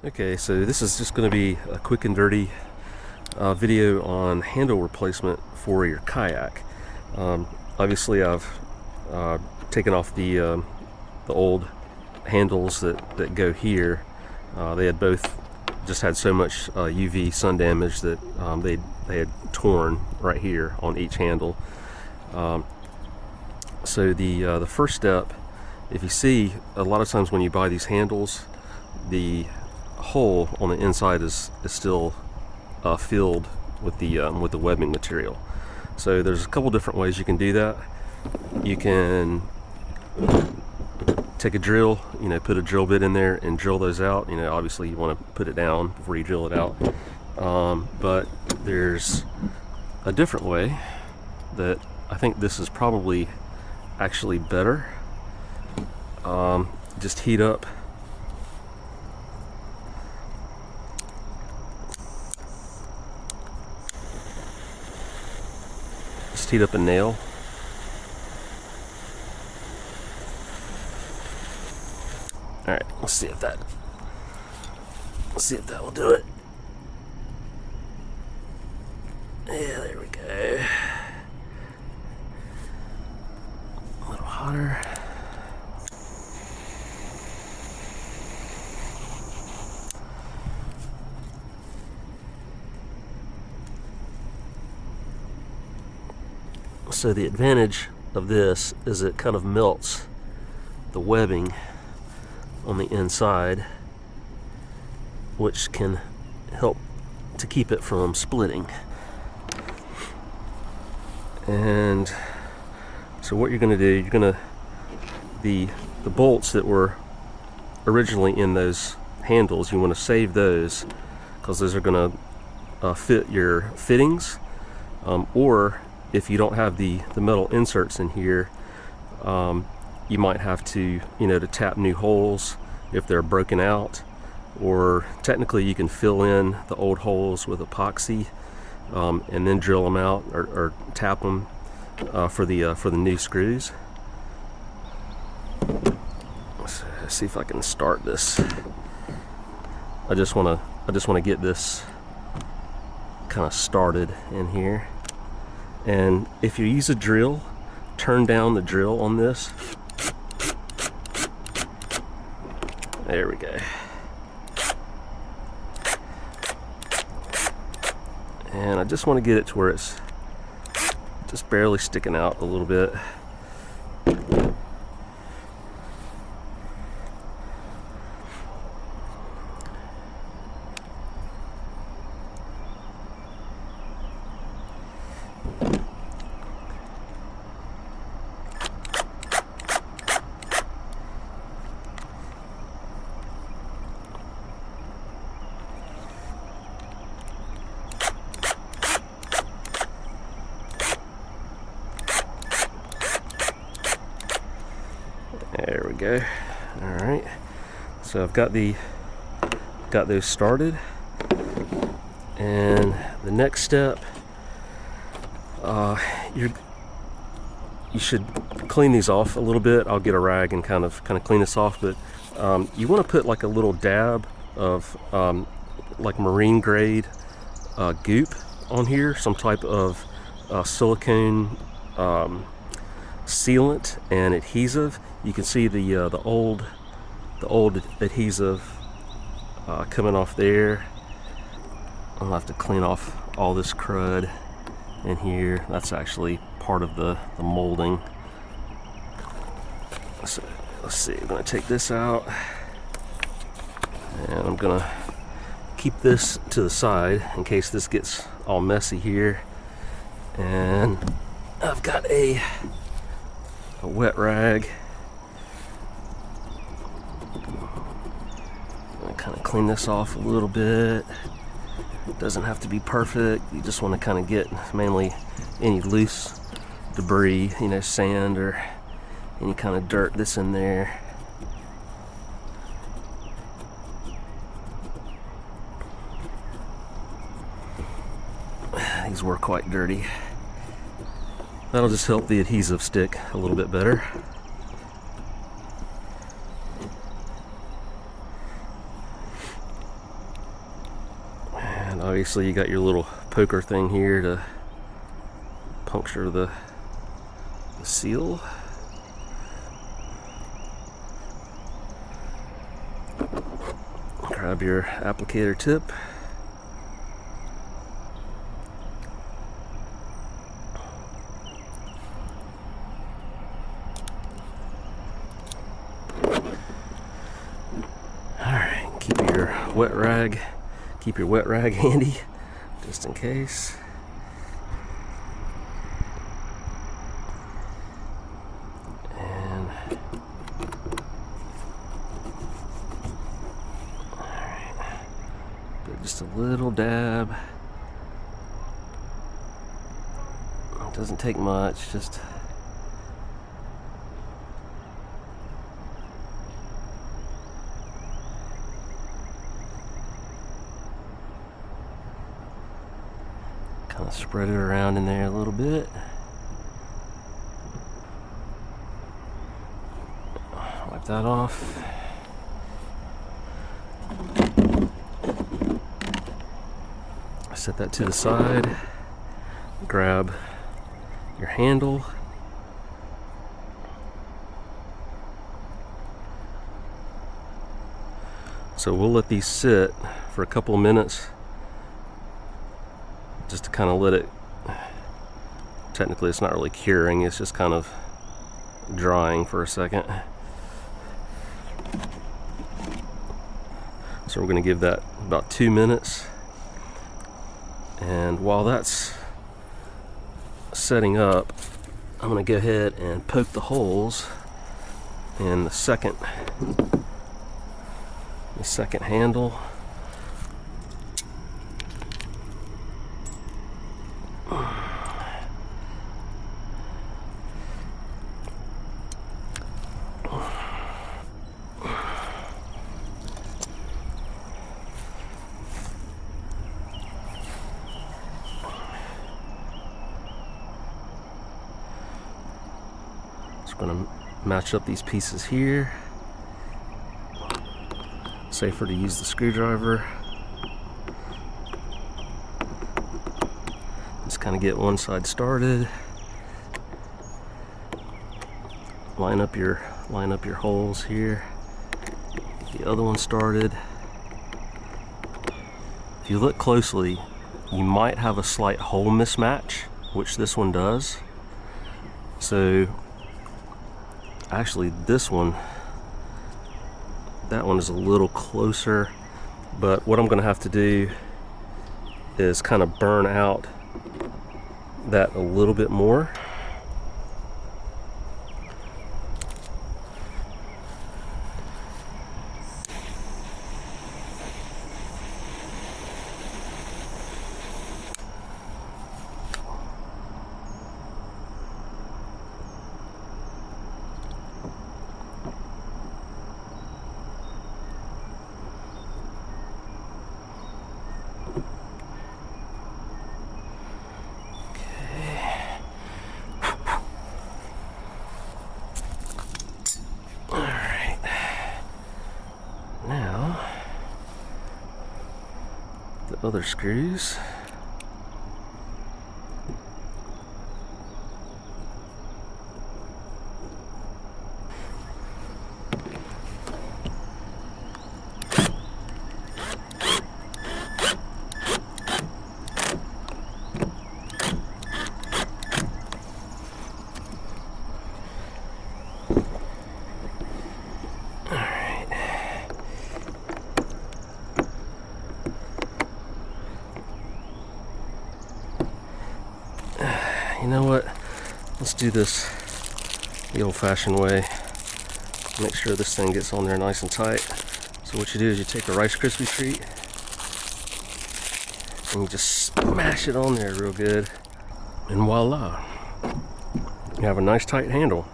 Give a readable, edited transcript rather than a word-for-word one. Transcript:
Okay, so this is just going to be a quick and dirty video on handle replacement for your kayak. Obviously, I've taken off the old handles that go here. They had both just had so much UV sun damage that they had torn right here on each handle. So the first step, if you see, a lot of times when you buy these handles, the hole on the inside is still filled with the webbing material. So there's a couple different ways you can do that. You can take a drill, put a drill bit in there and drill those out. Obviously you want to put it down before you drill it out. But there's a different way that I think this is probably actually better. Just heat up a nail. All right, let's see if that will do it. Yeah, there we go. A little hotter. So the advantage of this is it kind of melts the webbing on the inside, which can help to keep it from splitting. And so what you're going to do, the bolts that were originally in those handles, you want to save those because those are going to fit your fittings, or if you don't have the metal inserts in here, you might have to to tap new holes if they're broken out, or technically you can fill in the old holes with epoxy and then drill them out or tap them for the new screws. Let's see if I can start this. I just want to get this kind of started in here. And if you use a drill, turn down the drill on this. There we go. And I just want to get it to where it's just barely sticking out a little bit. There we go. All right. So I've got those started, and the next step, you should clean these off a little bit. I'll get a rag and kind of clean this off, but you want to put like a little dab of like marine grade goop on here, some type of silicone sealant and adhesive. You can see the old adhesive coming off there. I'll have to clean off all this crud in here. That's actually part of the molding. So let's see, I'm gonna take this out, and I'm gonna keep this to the side in case this gets all messy here. And I've got a wet rag. Kind of clean this off a little bit. It doesn't have to be perfect. You just want to kind of get mainly any loose debris, sand or any kind of dirt that's in there. These were quite dirty. That'll just help the adhesive stick a little bit better. Obviously you got your little poker thing here to puncture the seal. Grab your applicator tip. Alright, keep your wet rag handy, just in case. And alright, put just a little dab. It doesn't take much, just kind of spread it around in there a little bit. Wipe that off. Set that to the side. Grab your handle. So we'll let these sit for a couple of minutes, just to kind of let it, technically it's not really curing, it's just kind of drying for a second. So we're going to give that about 2 minutes, and while that's setting up, I'm going to go ahead and poke the holes in the second handle. So we're going to match up these pieces here. Safer to use the screwdriver. Just kind of get one side started. Line up your holes here. Get the other one started. If you look closely, you might have a slight hole mismatch, which this one does. So actually this one, that one is a little closer, but what I'm going to have to do is kind of burn out that a little bit more. The other screws. You know what? Let's do this the old-fashioned way. Make sure this thing gets on there nice and tight. So what you do is you take a Rice Krispie treat and you just smash it on there real good, and voila, you have a nice tight handle.